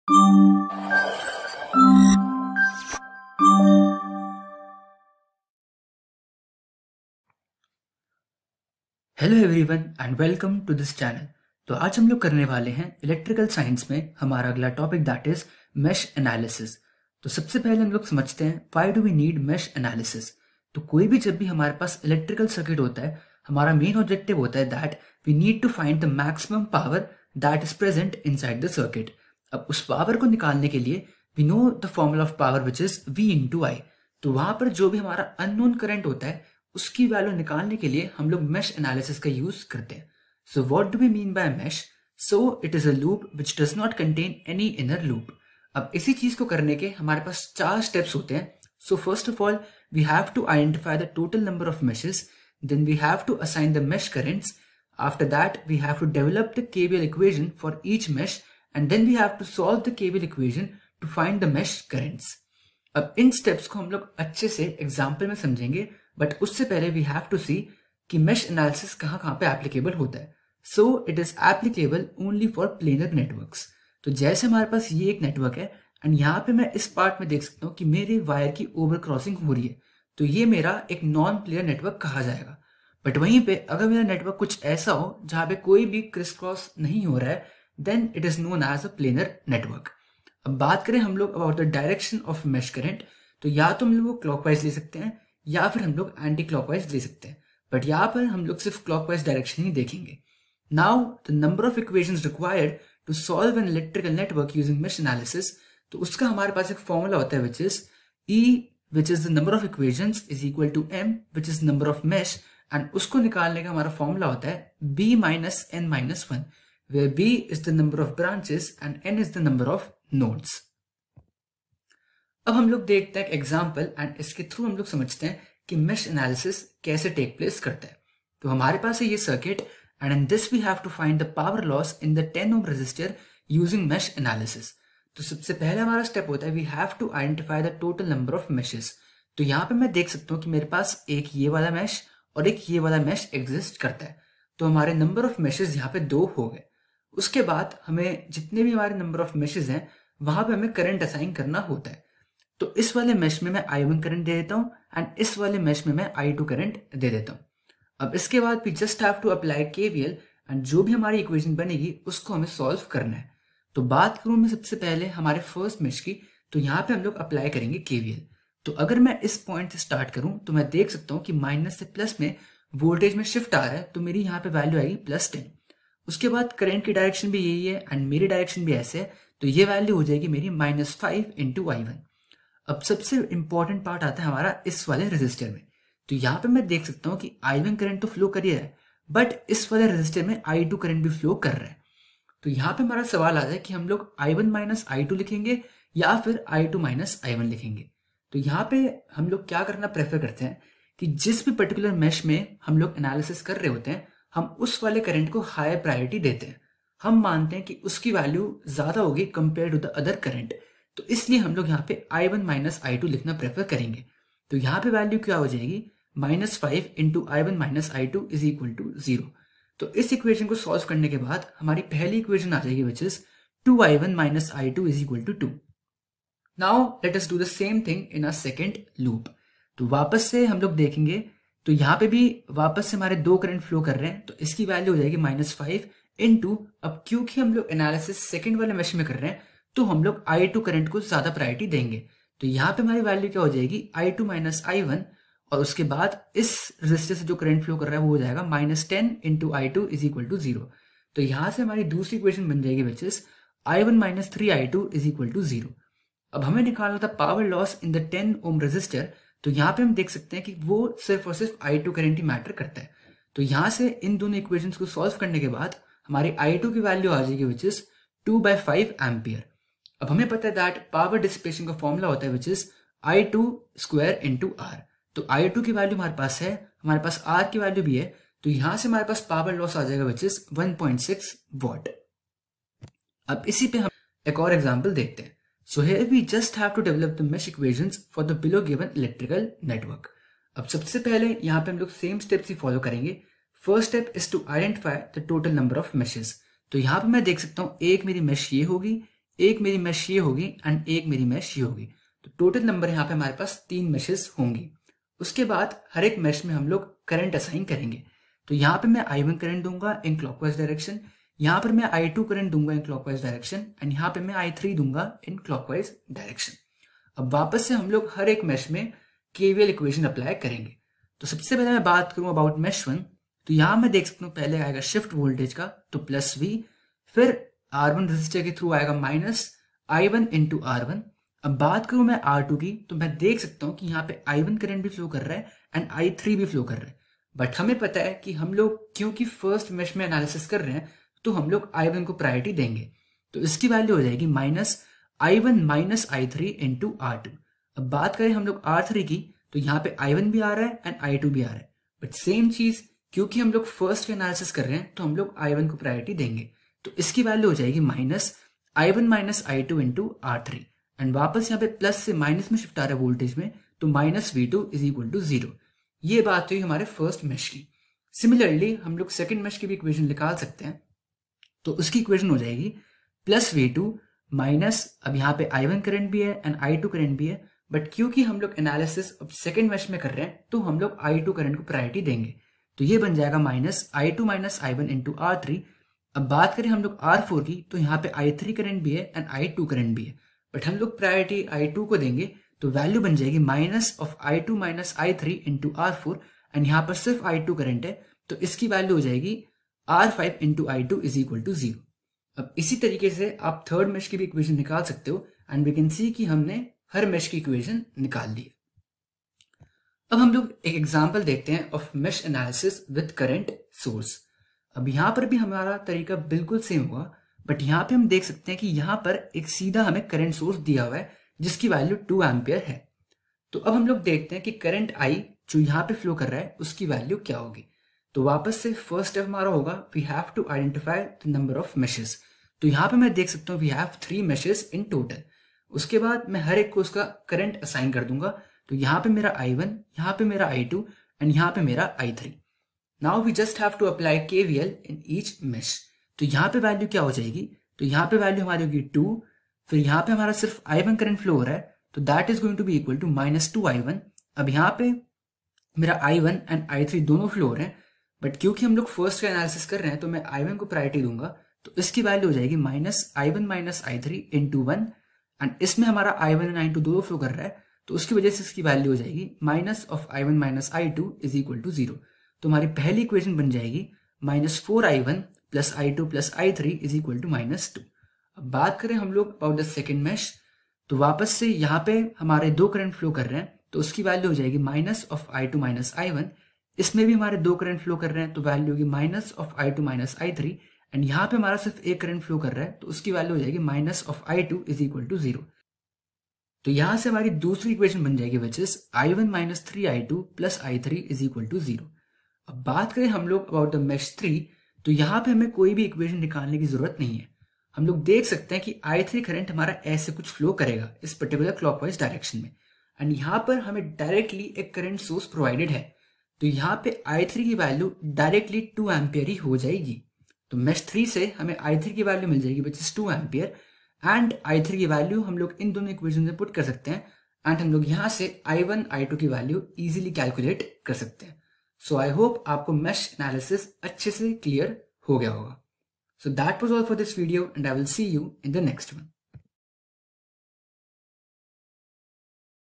Hello everyone and welcome to this channel. तो आज हम लोग करने वाले हैं इलेक्ट्रिकल साइंस में हमारा अगला topic that is mesh analysis. तो सबसे पहले हम लोग समझते हैं why do we need mesh analysis. तो कोई भी जब भी हमारे पास इलेक्ट्रिकल सर्किट होता है, हमारा मेन ऑब्जेक्टिव होता है that we need to find the maximum power that is present inside the circuit. अब उस पावर को निकालने के लिए we know the formula of power which is V into I. तो वहां पर जो भी हमारा अननोन करंट होता है उसकी वैल्यू निकालने के लिए हम लोग मेश एनालिसिस का यूज करते हैं। So what do we mean by mesh? So it is a loop which does not contain any inner loop. अब इसी चीज को करने के हमारे पास 4 स्टेप्स होते हैं। So first of all we have to identify the total number of meshes, then we have to assign the mesh currents. After that we have to develop the KVL equation for each mesh, and then we have to solve the KVL equation to find the mesh currents. अब इन steps को हम लोग अच्छे से example में समझेंगे, but उससे पहले वी हैव टू सी कि मेश एनालिसिस कहाँ कहाँ पे एप्लीकेबल होता है। सो it is applicable only for planar networks. तो जैसे हमारे पास ये एक नेटवर्क है एंड यहाँ पे मैं इस पार्ट में देख सकता हूँ कि मेरे वायर की ओवर क्रॉसिंग हो रही है, तो ये मेरा एक नॉन प्लेनर नेटवर्क कहा जाएगा। बट वहीं पे अगर मेरा नेटवर्क कुछ ऐसा हो जहाँ पे कोई भी क्रिस क्रॉस नहीं हो रहा है, then it is known as a planar network. अब बात करें हम लोग about the direction of mesh current, तो या तो हम लोग क्लॉकवाइज ले सकते हैं या फिर हम लोग एंटी क्लॉकवाइज ले सकते हैं, बट यहाँ पर हम लोग सिर्फ क्लॉकवाइज डायरेक्शन ही देखेंगे। Now the number of equations required to solve an electrical network using mesh analysis, तो उसका हमारे पास एक फॉर्मूला होता है which is E, which is the number of equations is equal to M, which is number of mesh, and उसको निकालने का हमारा फॉर्मूला होता है B minus N minus 1, where B is the number of branches and N is the number of nodes. अब हम लोग देखते हैं एक एग्जाम्पल एंड इसके थ्रू हम लोग समझते हैं कि मेश एनालिसिस कैसे टेक प्लेस करता है। तो हमारे पास है ये circuit and in this we have to find the power loss in the 10 ohm resistor using mesh analysis. तो सबसे पहले हमारा स्टेप होता है we have to identify the total number of meshes. तो यहाँ पे मैं देख सकता हूँ कि मेरे पास एक ये वाला मैश और एक ये वाला मैश एग्जिस्ट करता है। तो हमारे नंबर ऑफ मेशेस यहाँ पे 2 हो गए। उसके बाद हमें जितने भी हमारे नंबर ऑफ मेशेस हैं वहां पे हमें करंट असाइन करना होता है। तो इस वाले मेश में मैं I1 करंट दे देता हूँ एंड इस वाले मेश में मैं I2 करंट दे देता हूँ। अब इसके बाद we just have to apply KVL and जो भी हमारी इक्वेशन बनेगी उसको हमें सॉल्व करना है। तो बात करूं मैं सबसे पहले हमारे फर्स्ट मेश की, तो यहाँ पे हम लोग अप्लाई करेंगे KVL। तो अगर मैं इस पॉइंट से स्टार्ट करूं तो मैं देख सकता हूँ कि माइनस से प्लस में वोल्टेज में शिफ्ट आ रहा है, तो मेरी यहाँ पे वैल्यू आएगी +10। उसके बाद करंट की डायरेक्शन भी यही है एंड मेरी डायरेक्शन भी ऐसे है, तो ये वैल्यू हो जाएगी मेरी -5 इंटू I1। अब सबसे इंपॉर्टेंट पार्ट आता है हमारा इस वाले रेजिस्टर में। तो यहाँ पे मैं देख सकता हूँ कि I1 करंट तो फ्लो कर ही रहा है, बट इस वाले रेजिस्टर में I2 करंट भी फ्लो कर रहा है। तो यहाँ पे हमारा सवाल आता है कि हम लोग I1 माइनस I2 लिखेंगे या फिर I2 माइनस I1 लिखेंगे। तो यहाँ पे हम लोग क्या करना प्रेफर करते हैं कि जिस भी पर्टिकुलर मेश में हम लोग एनालिसिस कर रहे होते हैं, हम उस वाले करंट को हायर प्रायोरिटी देते हैं। हम मानते हैं कि उसकी वैल्यू ज्यादा होगी compare to the other current, तो इसलिए हम लोग यहाँ पे I1 माइनस I2 लिखना प्रेफर करेंगे। तो यहाँ पे वैल्यू क्या हो जाएगी -5 into I1 minus I2 is equal to 0। तो इस इक्वेशन को सॉल्व करने के बाद हमारी पहली इक्वेशन आ जाएगी which is 2I1 minus I2 is equal to 2। Now let us do the same thing in a second loop. तो वापस से हम लोग देखेंगे, तो यहाँ पे भी वापस से हमारे 2 करंट फ्लो कर रहे हैं, तो इसकी वैल्यू हो जाएगी -5 इंटू, अब क्योंकि हम लोग एनालिसिस सेकेंड वाले मेश में कर रहे हैं तो हम लोग I2 करंट को ज्यादा प्रायोरिटी देंगे। तो यहाँ पे हमारी वैल्यू क्या हो जाएगी I2 माइनस I1, और उसके बाद इस रेजिस्टर से जो करंट फ्लो कर रहा है वो हो जाएगा -10 into I2 is equal to 0। तो यहाँ से हमारी दूसरी इक्वेशन बन जाएगी which is I1 minus 3I2 is equal to 0। अब हमें निकालना था power loss in the 10 ohm resistor. तो यहाँ पे हम देख सकते हैं कि वो सिर्फ और सिर्फ I2 करंट ही मैटर करता है। तो यहाँ से इन दोनों इक्वेशंस को सॉल्व करने के बाद हमारी I2 की वैल्यू आ जाएगी विच इज 2/5 एम्पियर। अब हमें पता है दैट पावर डिसिपेशन का फॉर्मूला होता है which is I2 square into R। तो I2 की वैल्यू हमारे पास है, हमारे पास R की वैल्यू भी है, तो यहां से हमारे पास पावर लॉस आ जाएगा विच इज 1.6 वॉट। अब इसी पे हम एक और एग्जांपल देखते हैं। So here we just have to develop the mesh equations for the below given electrical network. अब सबसे पहले यहाँ पे हम लोग सेम स्टेप्स ही फॉलो करेंगे। First step is to identify the total number of meshes. तो यहाँ पे मैं देख सकता हूँ एक मेरी मेश ये होगी, एक मेरी मैश ये होगी एंड एक मेरी मैश ये होगी। तो टोटल नंबर यहाँ पे हमारे पास 3 मैशेस होंगी। उसके बाद हर एक मैश में हम लोग करंट असाइन करेंगे। तो यहाँ पे मैं I1 करंट दूंगा इन क्लॉकवाइज डायरेक्शन, यहाँ पर मैं I2 करंट दूंगा इन क्लॉकवाइज डायरेक्शन एंड यहाँ पे मैं I3 दूंगा इन क्लॉकवाइज डायरेक्शन। अब वापस से हम लोग हर एक मैश में केवीएल इक्वेशन अप्लाई करेंगे। तो सबसे पहले मैं बात करूं अबाउट मैश 1, तो यहां मैं देख सकता हूं पहले आएगा शिफ्ट वोल्टेज का तो +V, फिर R1 रेजिस्टर के थ्रू आएगा -I1 इंटू R1। अब बात करूं मैं R2 की, तो मैं देख सकता हूं कि यहाँ पे I1 करंट भी फ्लो कर रहा है एंड I3 भी फ्लो कर रहा है। बट हमें पता है कि हम लोग क्योंकि फर्स्ट मैश में एनालिसिस कर रहे हैं तो हम लोग I1 को प्रायोरिटी देंगे। तो इसकी वैल्यू हो जाएगी -I1 minus I3 into R2। अब बात करें हम लोग R3 की, तो यहाँ पे I1 भी आ रहा है एंड I2 भी आ रहा है, बट सेम चीज क्योंकि हम लोग फर्स्ट का एनालिसिस कर रहे हैं तो हम लोग I1 को प्रायोरिटी देंगे। तो इसकी वैल्यू हो जाएगी -I1 minus I2 into R3 and वापस यहाँ पे प्लस से माइनस में शिफ्ट आ रहा है वोल्टेज में, तो -V2 इज इक्वल टू 0। ये बात हुई हमारे फर्स्ट मैश की। सिमिलरली हम लोग सेकेंड मैश की भी इक्वेशन निकाल सकते हैं। तो उसकी इक्वेशन हो जाएगी +V2 माइनस, अब यहाँ पे I1 करंट भी है एंड I2 करंट भी है, बट क्योंकि हम लोग एनालिसिस अब सेकेंड मैश में कर रहे हैं तो हम लोग I2 करंट को प्रायोरिटी देंगे। तो ये बन जाएगा -I2 minus I1 into R3। अब बात करें हम लोग R4 की, तो यहाँ पे I3 करंट भी है एंड I2 करंट भी है, बट हम लोग प्रायोरिटी I2 को देंगे। तो वैल्यू बन जाएगी -I2 minus I3 into R4 and यहाँ पर सिर्फ I2 करंट है, तो इसकी वैल्यू हो जाएगी R5 into I2 is equal to 0। अब इसी तरीके से आप थर्ड मैश की भी इक्वेशन निकाल सकते हो एंड वी कैन सी कि हमने हर मैश की इक्वेशन निकाल दी। अब हम लोग एक एग्जांपल देखते हैं of mesh analysis with current source. अब यहाँ पर भी हमारा तरीका बिल्कुल सेम होगा, बट यहाँ पे हम देख सकते हैं कि यहाँ पर एक सीधा हमें करंट सोर्स दिया हुआ है जिसकी वैल्यू 2 एम्पियर है। तो अब हम लोग देखते हैं कि करंट I जो यहाँ पे फ्लो कर रहा है उसकी वैल्यू क्या होगी। तो वापस से फर्स्ट स्टेप हमारा होगा we have to identify the number of meshes. तो यहाँ पे मैं देख सकता हूँ we have 3 meshes in total. उसके बाद मैं हर एक को उसका करंट असाइन कर दूंगा। तो यहाँ पे मेरा I1, यहाँ पे मेरा I2 एंड यहाँ पे मेरा I3। Now we just have to apply KVL in each mesh. तो यहाँ पे वैल्यू क्या हो जाएगी, तो यहाँ पे वैल्यू हमारी होगी 2, फिर यहाँ पे हमारा सिर्फ I1 करंट फ्लो हो रहा है तो that is going to be equal to -2I1। अब यहाँ पे मेरा I1 एंड I3 दोनों फ्लो हो रहे हैं, बट क्योंकि हम लोग फर्स्ट का एनालिसिस कर रहे हैं तो मैं I1 को प्रायोरिटी दूंगा। तो इसकी वैल्यू हो जाएगी -I1 minus I3 into 1 and इसमें हमारा I1 एंड I2 दोनों फ्लो कर रहा है, तो उसकी वजह से इसकी वैल्यू हो जाएगी -I1 minus I2 is equal to 0। तो हमारी पहली इक्वेशन बन जाएगी -4I1 plus I2 plus I3 is equal to -2। अब बात करें हम लोग अबाउट द सेकेंड मैश, तो वापस से यहाँ पे हमारे 2 करंट फ्लो कर रहे हैं तो उसकी वैल्यू हो जाएगी -I2 माइनस I1। इसमें भी हमारे 2 करंट फ्लो कर रहे हैं तो वैल्यू होगी -I2 माइनस I3 एंड यहाँ पे हमारा सिर्फ एक करंट फ्लो कर रहा है तो उसकी वैल्यू हो जाएगी -I2 इज इक्वल टू 0। तो यहां से हमारी दूसरी इक्वेशन बन जाएगी which is I1 minus 3I2 plus I3 is equal to 0। अब बात करें हम लोग अबाउट द मैश 3, तो यहाँ पे हमें कोई भी इक्वेशन निकालने की जरूरत नहीं है। हम लोग देख सकते हैं कि I3 करंट हमारा ऐसे कुछ फ्लो करेगा इस पर्टिकुलर क्लॉकवाइज डायरेक्शन में एंड यहाँ पर हमें डायरेक्टली एक करंट सोर्स प्रोवाइडेड है। तो यहाँ पे I3 की वैल्यू डायरेक्टली 2 एम्पियर ही हो जाएगी। तो मैश 3 से हमें I3 की वैल्यू मिल जाएगी which is 2 ampere and I3 की वैल्यू हम लोग इन दोनों इक्वेशन में पुट कर सकते हैं एंड हम लोग यहाँ से I1 I2 की वैल्यू इजीली कैलकुलेट कर सकते हैं। सो आई होप आपको मैश एनालिसिस अच्छे से क्लियर हो गया होगा। So that was all for this video and I will see you in the next one.